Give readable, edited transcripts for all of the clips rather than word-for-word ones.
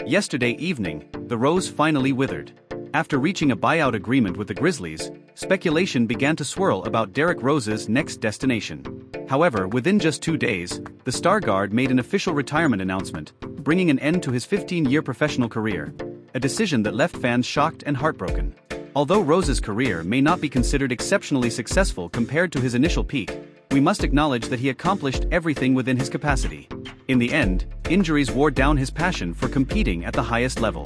Yesterday evening, the rose finally withered. After reaching a buyout agreement with the Grizzlies, speculation began to swirl about Derrick Rose's next destination. However, within just 2 days, the star guard made an official retirement announcement, bringing an end to his 15-year professional career, a decision that left fans shocked and heartbroken. Although Rose's career may not be considered exceptionally successful compared to his initial peak, we must acknowledge that he accomplished everything within his capacity. In the end, injuries wore down his passion for competing at the highest level.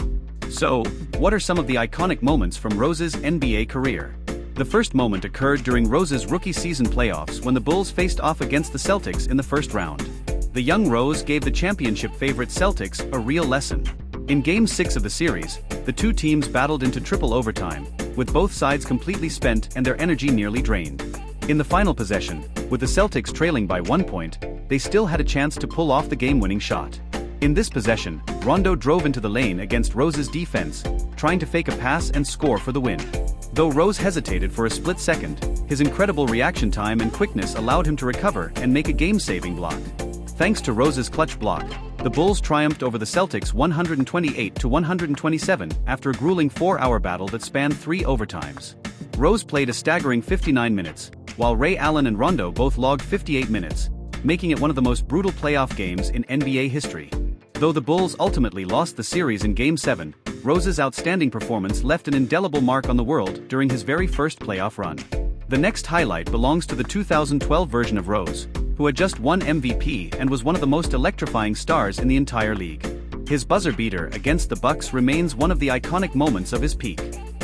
So, what are some of the iconic moments from Rose's NBA career? The first moment occurred during Rose's rookie season playoffs when the Bulls faced off against the Celtics in the first round. The young Rose gave the championship favorite Celtics a real lesson. In Game 6 of the series, the two teams battled into triple overtime, with both sides completely spent and their energy nearly drained. In the final possession, with the Celtics trailing by 1 point, they still had a chance to pull off the game-winning shot. In this possession, Rondo drove into the lane against Rose's defense, trying to fake a pass and score for the win. Though Rose hesitated for a split second, his incredible reaction time and quickness allowed him to recover and make a game-saving block. Thanks to Rose's clutch block, the Bulls triumphed over the Celtics 128-127 after a grueling 4-hour battle that spanned 3 overtimes. Rose played a staggering 59 minutes, while Ray Allen and Rondo both logged 58 minutes, making it one of the most brutal playoff games in NBA history. Though the Bulls ultimately lost the series in Game 7, Rose's outstanding performance left an indelible mark on the world during his very first playoff run. The next highlight belongs to the 2012 version of Rose, who had just won MVP and was one of the most electrifying stars in the entire league. His buzzer beater against the Bucks remains one of the iconic moments of his peak.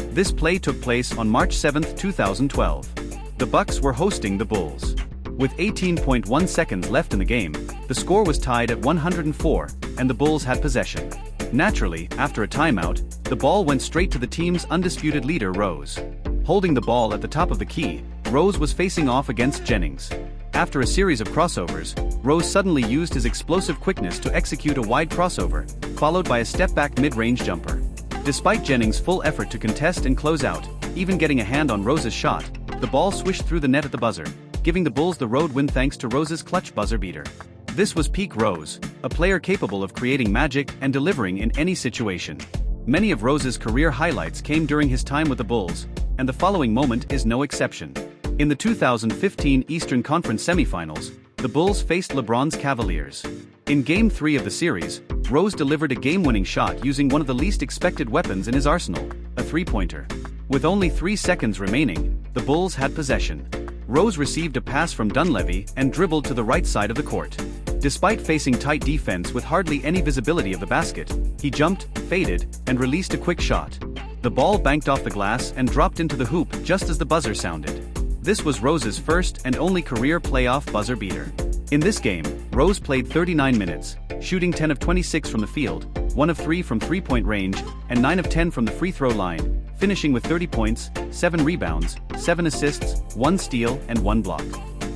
This play took place on March 7, 2012. The Bucks were hosting the Bulls. With 18.1 seconds left in the game, the score was tied at 104, and the Bulls had possession. Naturally, after a timeout, the ball went straight to the team's undisputed leader Rose. Holding the ball at the top of the key, Rose was facing off against Jennings. After a series of crossovers, Rose suddenly used his explosive quickness to execute a wide crossover, followed by a step-back mid-range jumper. Despite Jennings' full effort to contest and close out, even getting a hand on Rose's shot, the ball swished through the net at the buzzer, giving the Bulls the road win thanks to Rose's clutch buzzer beater. This was peak Rose, a player capable of creating magic and delivering in any situation. Many of Rose's career highlights came during his time with the Bulls, and the following moment is no exception. In the 2015 Eastern Conference semifinals, the Bulls faced LeBron's Cavaliers. In Game 3 of the series, Rose delivered a game-winning shot using one of the least expected weapons in his arsenal, a three-pointer. With only 3 seconds remaining, the Bulls had possession. Rose received a pass from Dunleavy and dribbled to the right side of the court. Despite facing tight defense with hardly any visibility of the basket, he jumped, faded, and released a quick shot. The ball banked off the glass and dropped into the hoop just as the buzzer sounded. This was Rose's first and only career playoff buzzer beater. In this game, Rose played 39 minutes, shooting 10 of 26 from the field, 1 of 3 from three-point range, and 9 of 10 from the free throw line, finishing with 30 points, 7 rebounds, 7 assists, 1 steal, and 1 block.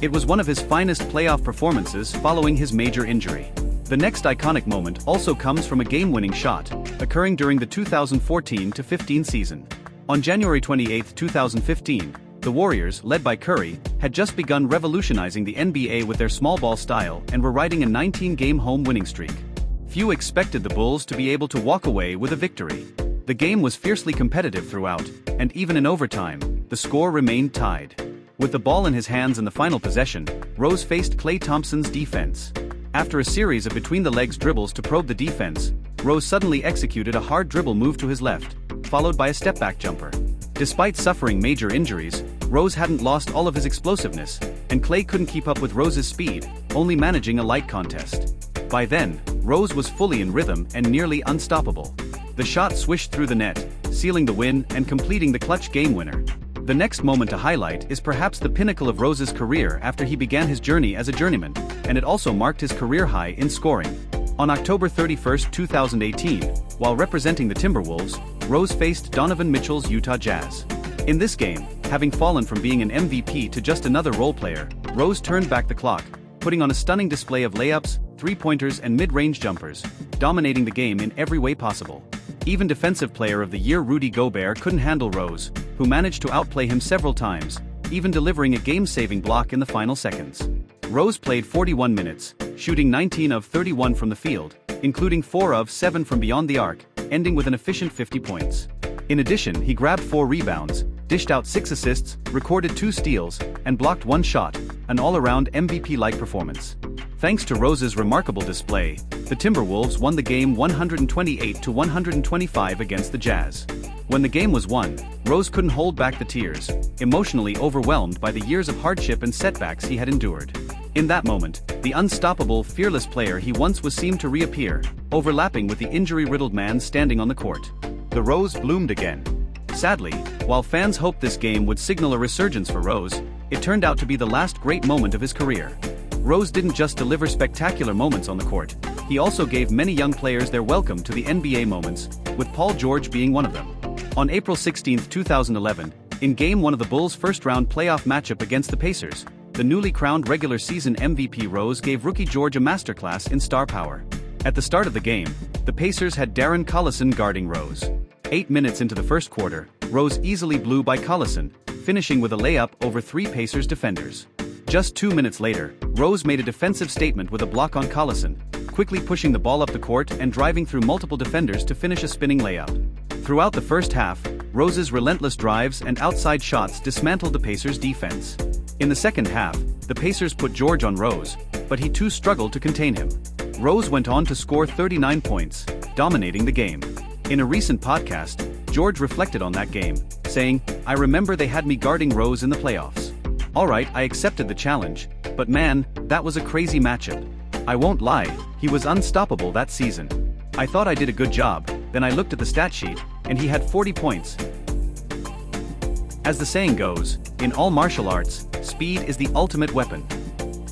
It was one of his finest playoff performances following his major injury. The next iconic moment also comes from a game-winning shot, occurring during the 2014-15 season. On January 28, 2015, the Warriors, led by Curry, had just begun revolutionizing the NBA with their small ball style and were riding a 19-game home winning streak. Few expected the Bulls to be able to walk away with a victory. The game was fiercely competitive throughout, and even in overtime, the score remained tied. With the ball in his hands in the final possession, Rose faced Klay Thompson's defense. After a series of between-the-legs dribbles to probe the defense, Rose suddenly executed a hard dribble move to his left, followed by a step-back jumper. Despite suffering major injuries, Rose hadn't lost all of his explosiveness, and Klay couldn't keep up with Rose's speed, only managing a light contest. By then, Rose was fully in rhythm and nearly unstoppable. The shot swished through the net, sealing the win and completing the clutch game winner. The next moment to highlight is perhaps the pinnacle of Rose's career after he began his journey as a journeyman, and it also marked his career high in scoring. On October 31, 2018, while representing the Timberwolves, Rose faced Donovan Mitchell's Utah Jazz. In this game, having fallen from being an MVP to just another role player, Rose turned back the clock, putting on a stunning display of layups, three-pointers and mid-range jumpers, dominating the game in every way possible. Even Defensive Player of the Year Rudy Gobert couldn't handle Rose, who managed to outplay him several times, even delivering a game-saving block in the final seconds. Rose played 41 minutes, shooting 19 of 31 from the field, including 4 of 7 from beyond the arc, ending with an efficient 50 points. In addition, he grabbed 4 rebounds, dished out 6 assists, recorded 2 steals, and blocked 1 shot, an all-around MVP-like performance. Thanks to Rose's remarkable display, the Timberwolves won the game 128-125 against the Jazz. When the game was won, Rose couldn't hold back the tears, emotionally overwhelmed by the years of hardship and setbacks he had endured. In that moment, the unstoppable, fearless player he once was seemed to reappear, overlapping with the injury-riddled man standing on the court. The Rose bloomed again. Sadly, while fans hoped this game would signal a resurgence for Rose, it turned out to be the last great moment of his career. Rose didn't just deliver spectacular moments on the court, he also gave many young players their welcome to the NBA moments, with Paul George being one of them. On April 16, 2011, in Game 1 of the Bulls' first-round playoff matchup against the Pacers, the newly crowned regular season MVP Rose gave rookie George a masterclass in star power. At the start of the game, the Pacers had Darren Collison guarding Rose. 8 minutes into the first quarter, Rose easily blew by Collison, finishing with a layup over 3 Pacers defenders. Just 2 minutes later, Rose made a defensive statement with a block on Collison, quickly pushing the ball up the court and driving through multiple defenders to finish a spinning layup. Throughout the first half, Rose's relentless drives and outside shots dismantled the Pacers' defense. In the second half, the Pacers put George on Rose, but he too struggled to contain him. Rose went on to score 39 points, dominating the game. In a recent podcast, George reflected on that game, saying, "I remember they had me guarding Rose in the playoffs. Alright, I accepted the challenge, but man, that was a crazy matchup. I won't lie, he was unstoppable that season. I thought I did a good job, then I looked at the stat sheet, and he had 40 points. As the saying goes, in all martial arts, speed is the ultimate weapon."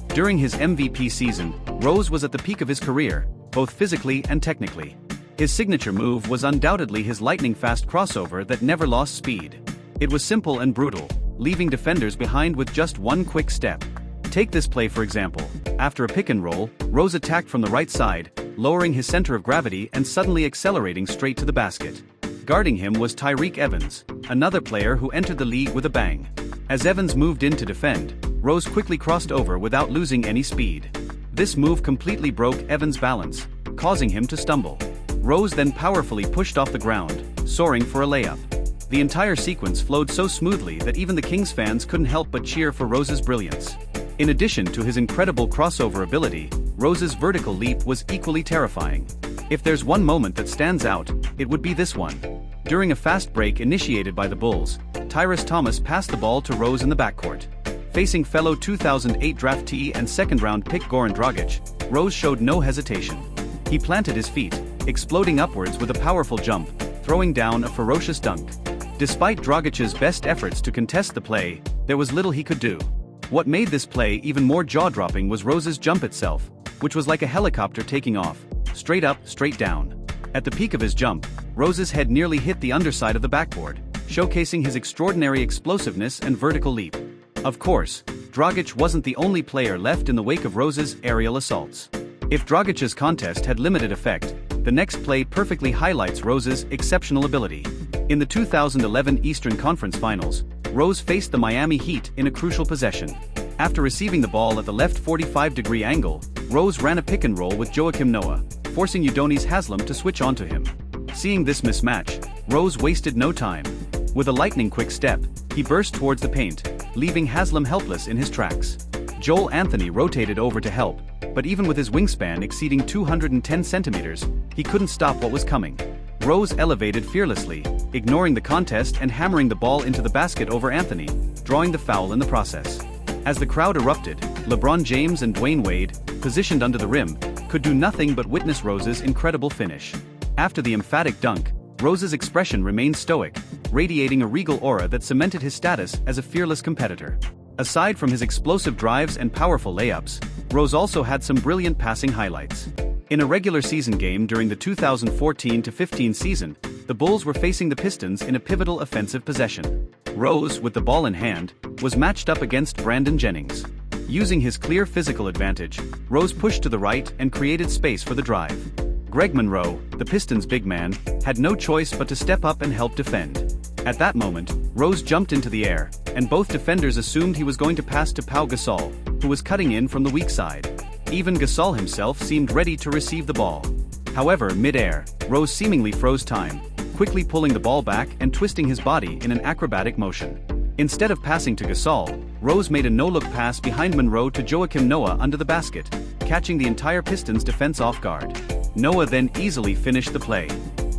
During his MVP season, Rose was at the peak of his career, both physically and technically. His signature move was undoubtedly his lightning-fast crossover that never lost speed. It was simple and brutal, leaving defenders behind with just one quick step. Take this play for example. After a pick and roll, Rose attacked from the right side, lowering his center of gravity and suddenly accelerating straight to the basket. Guarding him was Tyreke Evans, another player who entered the league with a bang. As Evans moved in to defend, Rose quickly crossed over without losing any speed. This move completely broke Evans' balance, causing him to stumble. Rose then powerfully pushed off the ground, soaring for a layup. The entire sequence flowed so smoothly that even the Kings fans couldn't help but cheer for Rose's brilliance. In addition to his incredible crossover ability, Rose's vertical leap was equally terrifying. If there's one moment that stands out, it would be this one. During a fast break initiated by the Bulls, Tyrese Thomas passed the ball to Rose in the backcourt. Facing fellow 2008 draftee and second-round pick Goran Dragic, Rose showed no hesitation. He planted his feet, exploding upwards with a powerful jump, throwing down a ferocious dunk. Despite Dragic's best efforts to contest the play, there was little he could do. What made this play even more jaw-dropping was Rose's jump itself, which was like a helicopter taking off, straight up, straight down. At the peak of his jump, Rose's head nearly hit the underside of the backboard, showcasing his extraordinary explosiveness and vertical leap. Of course, Dragic wasn't the only player left in the wake of Rose's aerial assaults. If Dragic's contest had limited effect, the next play perfectly highlights Rose's exceptional ability. In the 2011 Eastern Conference Finals, Rose faced the Miami Heat in a crucial possession. After receiving the ball at the left 45-degree angle, Rose ran a pick and roll with Joakim Noah, forcing Udonis Haslem to switch onto him. Seeing this mismatch, Rose wasted no time. With a lightning-quick step, he burst towards the paint, leaving Haslem helpless in his tracks. Joel Anthony rotated over to help, but even with his wingspan exceeding 210 centimeters, he couldn't stop what was coming. Rose elevated fearlessly, ignoring the contest and hammering the ball into the basket over Anthony, drawing the foul in the process. As the crowd erupted, LeBron James and Dwayne Wade, positioned under the rim, could do nothing but witness Rose's incredible finish. After the emphatic dunk, Rose's expression remained stoic, radiating a regal aura that cemented his status as a fearless competitor. Aside from his explosive drives and powerful layups, Rose also had some brilliant passing highlights. In a regular season game during the 2014-15 season, the Bulls were facing the Pistons in a pivotal offensive possession. Rose, with the ball in hand, was matched up against Brandon Jennings. Using his clear physical advantage, Rose pushed to the right and created space for the drive. Greg Monroe, the Pistons' big man, had no choice but to step up and help defend. At that moment, Rose jumped into the air, and both defenders assumed he was going to pass to Pau Gasol, who was cutting in from the weak side. Even Gasol himself seemed ready to receive the ball. However, mid-air, Rose seemingly froze time, quickly pulling the ball back and twisting his body in an acrobatic motion. Instead of passing to Gasol, Rose made a no-look pass behind Monroe to Joakim Noah under the basket, catching the entire Pistons defense off guard. Noah then easily finished the play.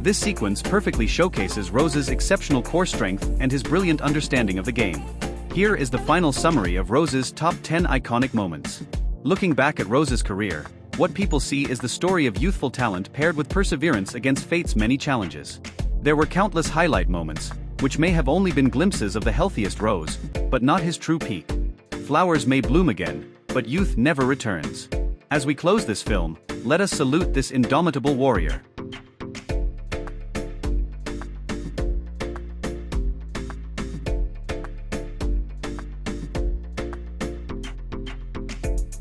This sequence perfectly showcases Rose's exceptional core strength and his brilliant understanding of the game. Here is the final summary of Rose's top 10 iconic moments. Looking back at Rose's career, what people see is the story of youthful talent paired with perseverance against fate's many challenges. There were countless highlight moments, which may have only been glimpses of the healthiest Rose, but not his true peak. Flowers may bloom again, but youth never returns. As we close this film, let us salute this indomitable warrior.